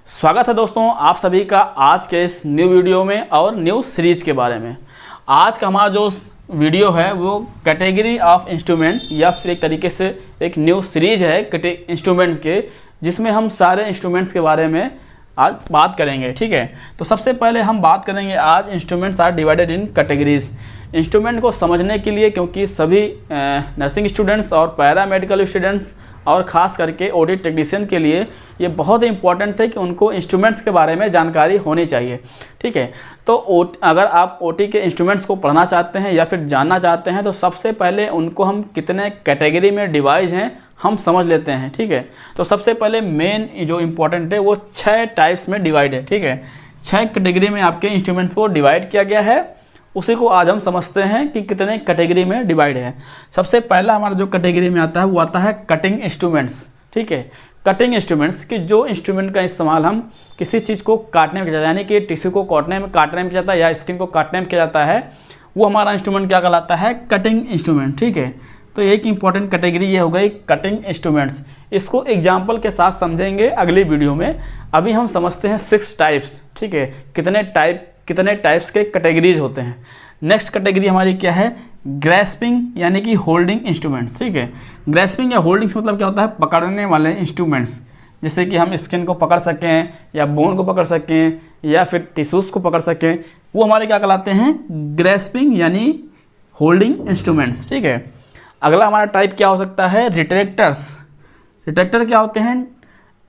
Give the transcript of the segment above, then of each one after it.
स्वागत है दोस्तों आप सभी का आज के इस न्यू वीडियो में और न्यू सीरीज के बारे में। आज का हमारा जो वीडियो है वो कैटेगरी ऑफ इंस्ट्रूमेंट या फिर एक तरीके से एक न्यू सीरीज है इंस्ट्रूमेंट्स के, जिसमें हम सारे इंस्ट्रूमेंट्स के बारे में आज बात करेंगे। ठीक है, तो सबसे पहले हम बात करेंगे आज instruments are divided in categories. Instrument को समझने के लिए, क्योंकि सभी नर्सिंग स्टूडेंट्स और पैरामेडिकल स्टूडेंट्स और ख़ास करके ओटी टेक्नीशियन के लिए ये बहुत ही इंपॉर्टेंट है कि उनको इंस्ट्रूमेंट्स के बारे में जानकारी होनी चाहिए। ठीक है, तो अगर आप ओटी के इंस्ट्रूमेंट्स को पढ़ना चाहते हैं या फिर जानना चाहते हैं तो सबसे पहले उनको हम कितने कैटेगरी में डिवाइड हैं हम समझ लेते हैं। ठीक है, तो सबसे पहले मेन जो इम्पोर्टेंट है वो 6 टाइप्स में डिवाइड है। ठीक है, 6 कैटेगरी में आपके इंस्ट्रूमेंट्स को डिवाइड किया गया है, उसी को आज हम समझते हैं कि कितने कैटेगरी में डिवाइड है। सबसे पहला हमारा जो कैटेगरी में आता है वो आता है कटिंग इंस्ट्रूमेंट्स। ठीक है, कटिंग इंस्ट्रूमेंट्स कि जो इंस्ट्रूमेंट का इस्तेमाल हम किसी चीज़ को काटने में किया जाता है, यानी कि टिश्यू को काटने में किया जाता है या स्किन को काटने में किया जाता है, वो हमारा इंस्ट्रूमेंट क्या कहलाता है, कटिंग इंस्ट्रूमेंट। ठीक है, तो एक इंपॉर्टेंट कैटेगरी ये हो गई कटिंग इंस्ट्रूमेंट्स। इसको एग्जाम्पल के साथ समझेंगे अगली वीडियो में। अभी हम समझते हैं 6 टाइप्स। ठीक है, कितने टाइप्स के कैटेगरीज होते हैं। नेक्स्ट कैटेगरी हमारी क्या है, ग्रैस्पिंग यानी कि होल्डिंग इंस्ट्रूमेंट्स। ठीक है, ग्रैस्पिंग या होल्डिंग्स मतलब क्या होता है, पकड़ने वाले इंस्ट्रूमेंट्स, जैसे कि हम स्किन को पकड़ सकें या बोन को पकड़ सकें या फिर टिश्यूज़ को पकड़ सकें, वो हमारे क्या कहलाते हैं, ग्रैस्पिंग यानी होल्डिंग इंस्ट्रूमेंट्स। ठीक है, अगला हमारा टाइप क्या हो सकता है, रिट्रैक्टर्स। रिट्रैक्टर क्या होते हैं,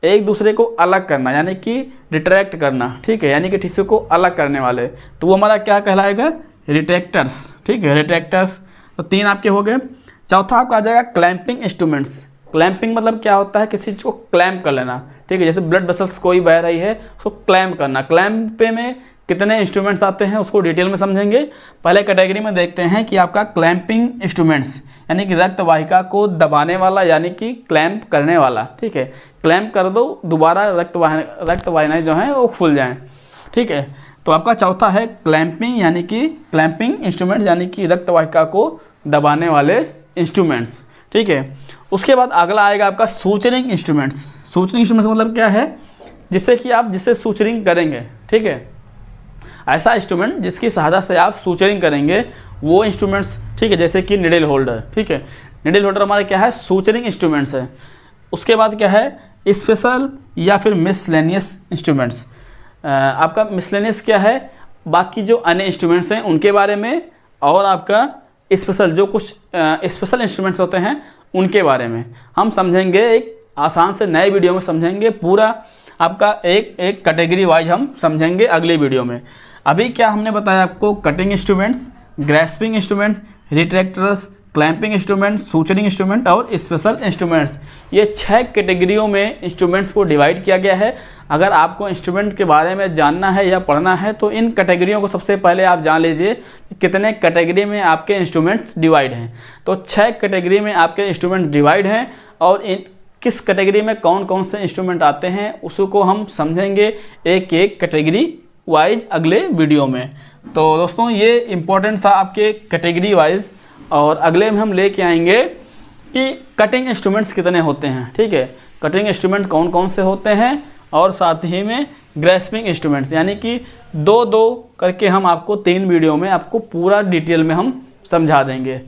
एक दूसरे को अलग करना यानी कि रिट्रैक्ट करना। ठीक है, यानी कि टिश्यू को अलग करने वाले, तो वो हमारा क्या कहलाएगा, रिट्रैक्टर्स। ठीक है, रिट्रैक्टर्स। तो 3 आपके हो गए। चौथा आपका आ जाएगा क्लैंपिंग इंस्ट्रूमेंट्स। क्लैंपिंग मतलब क्या होता है, किसी चीज़ को क्लैम्प कर लेना। ठीक है, जैसे ब्लड वेसल्स कोई बह रही है उसको क्लैम्प करना। क्लैम्प में कितने इंस्ट्रूमेंट्स आते हैं उसको डिटेल में समझेंगे। पहले कैटेगरी में देखते हैं कि आपका क्लैंपिंग इंस्ट्रूमेंट्स यानी कि रक्त वाहिका को दबाने वाला यानी कि क्लैम्प करने वाला। ठीक है, क्लैम्प कर दो, दोबारा रक्त वाहिकाएं जो हैं वो खुल जाएं। ठीक है, तो आपका चौथा है क्लैंपिंग यानी कि क्लैंपिंग इंस्ट्रूमेंट्स यानी कि रक्त वाहिका को दबाने वाले इंस्ट्रूमेंट्स। ठीक है, उसके बाद अगला आएगा आपका सूचरिंग इंस्ट्रूमेंट्स। सूचरिंग इंस्ट्रूमेंट्स मतलब क्या है, जिससे सूचरिंग करेंगे। ठीक है, ऐसा इंस्ट्रूमेंट जिसकी सहायता से आप सूचरिंग करेंगे वो इंस्ट्रूमेंट्स। ठीक है, जैसे कि निडल होल्डर। ठीक है, निडल होल्डर हमारा क्या है, सूचरिंग इंस्ट्रूमेंट्स है। उसके बाद क्या है, स्पेशल या फिर मिसलेनियस इंस्ट्रूमेंट्स। आपका मिसलेनियस क्या है, बाकी जो अन्य इंस्ट्रूमेंट्स हैं उनके बारे में, और आपका स्पेशल जो कुछ स्पेशल इंस्ट्रूमेंट्स होते हैं उनके बारे में हम समझेंगे। एक आसान से नए वीडियो में समझेंगे, पूरा आपका एक कैटेगरी वाइज हम समझेंगे अगली वीडियो में। अभी क्या हमने बताया आपको, cutting instruments, grasping instrument, retractors, clamping instrument, suturing instrument और स्पेशल इंस्ट्रूमेंट्स। ये 6 कैटेगरियों में इंस्ट्रूमेंट्स को डिवाइड किया गया है। अगर आपको इंस्ट्रूमेंट के बारे में जानना है या पढ़ना है तो इन कैटेगरियों को सबसे पहले आप जान लीजिए कि कितने कैटेगरी में आपके इंस्ट्रूमेंट्स डिवाइड हैं। तो 6 कैटेगरी में आपके इंस्ट्रूमेंट्स डिवाइड हैं, और इन किस कैटेगरी में कौन कौन से इंस्ट्रूमेंट आते हैं उसको हम समझेंगे एक कैटेगरी वाइज अगले वीडियो में। तो दोस्तों ये इम्पोर्टेंट था आपके कैटेगरी वाइज, और अगले में हम लेके आएंगे कि कटिंग इंस्ट्रूमेंट्स कितने होते हैं। ठीक है, कटिंग इंस्ट्रूमेंट कौन कौन से होते हैं, और साथ ही में ग्रैस्पिंग इंस्ट्रूमेंट्स, यानी कि 2-2 करके हम आपको 3 वीडियो में आपको पूरा डिटेल में हम समझा देंगे।